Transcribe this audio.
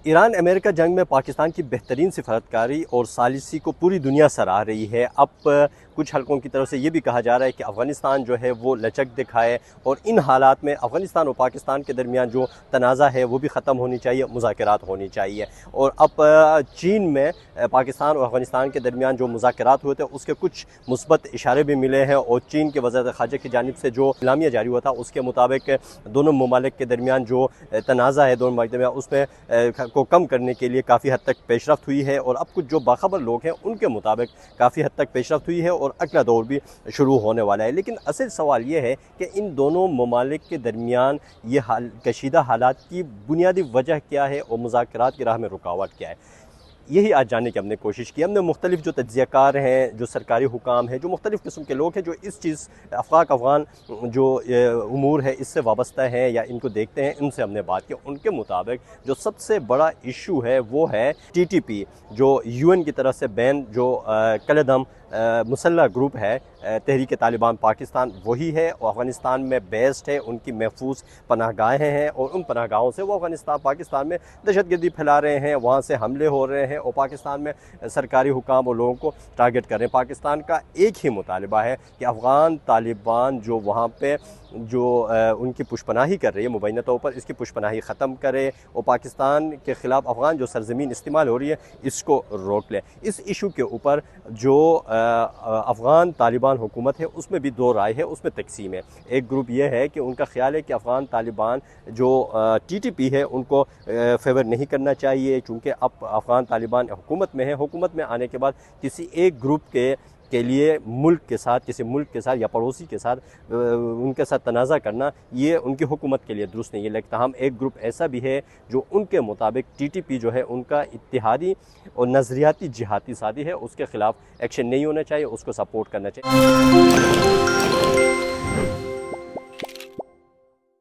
ایران امریکہ جنگ میں پاکستان کی بہترین سفارتکاری اور ثالثی کو پوری دنیا سراہ رہی ہے۔ اب کچھ حلقوں کی طرف سے یہ بھی کہا جا رہا ہے کہ افغانستان جو ہے وہ لچک دکھائے اور ان حالات میں افغانستان اور پاکستان کے درمیان جو تنازع ہے وہ بھی ختم ہونی چاہیے، مذاکرات ہونی چاہیے۔ اور اب چین میں پاکستان اور افغانستان کے درمیان جو مذاکرات ہوئے تھے اس کے کچھ مثبت اشارے بھی ملے ہیں، اور چین کے وزارت خارجہ کی جانب سے جو اعلامیہ جاری ہوا تھا اس کے مطابق دونوں ممالک کے درمیان جو تنازع ہے دونوں ممالک کے درمیان اس میں کو کم کرنے کے لیے کافی حد تک پیش رفت ہوئی ہے، اور اب کچھ جو باخبر لوگ ہیں ان کے مطابق کافی حد تک پیش رفت ہوئی ہے اور اگلا دور بھی شروع ہونے والا ہے۔ لیکن اصل سوال یہ ہے کہ ان دونوں ممالک کے درمیان یہ کشیدہ حالات کی بنیادی وجہ کیا ہے اور مذاکرات کی راہ میں رکاوٹ کیا ہے۔ یہی آج جاننے کی ہم نے کوشش کی۔ ہم نے مختلف جو تجزیہ کار ہیں، جو سرکاری حکام ہیں، جو مختلف قسم کے لوگ ہیں جو اس چیز افغان جو امور ہے اس سے وابستہ ہیں یا ان کو دیکھتے ہیں، ان سے ہم نے بات کی۔ ان کے مطابق جو سب سے بڑا ایشو ہے وہ ہے TTP، جو UN کی طرف سے بین جو کالعدم مسلح گروپ ہے تحریک طالبان پاکستان، وہی ہے اور افغانستان میں بیسڈ ہے، ان کی محفوظ پناہ گاہیں ہیں، اور ان پناہ گاہوں سے وہ پاکستان میں دہشت گردی پھیلا رہے ہیں، وہاں سے حملے ہو رہے ہیں اور پاکستان میں سرکاری حکام اور لوگوں کو ٹارگٹ کر رہے ہیں۔ پاکستان کا ایک ہی مطالبہ ہے کہ افغان طالبان جو وہاں پہ جو ان کی پشپناہی کر رہی ہے مبینہ طور پر، اس کی پشپناہی ختم کرے اور پاکستان کے خلاف افغان جو سرزمین استعمال ہو رہی ہے اس کو روک لے۔ اس ایشو کے اوپر جو افغان طالبان حکومت ہے اس میں بھی دو رائے ہے، اس میں تقسیم ہے۔ ایک گروپ یہ ہے کہ ان کا خیال ہے کہ افغان طالبان جو TTP ہے ان کو فیور نہیں کرنا چاہیے، چونکہ اب افغان طالبان حکومت میں ہے، حکومت میں آنے کے بعد کسی ایک گروپ کے لیے ملک کے ساتھ، کسی ملک کے ساتھ یا پڑوسی کے ساتھ ان کے ساتھ تنازع کرنا یہ ان کی حکومت کے لیے درست نہیں ہے۔ لیکن تاہم ایک گروپ ایسا بھی ہے جو ان کے مطابق TTP جو ہے ان کا اتحادی اور نظریاتی جہادی سازی ہے، اس کے خلاف ایکشن نہیں ہونا چاہیے، اس کو سپورٹ کرنا چاہیے۔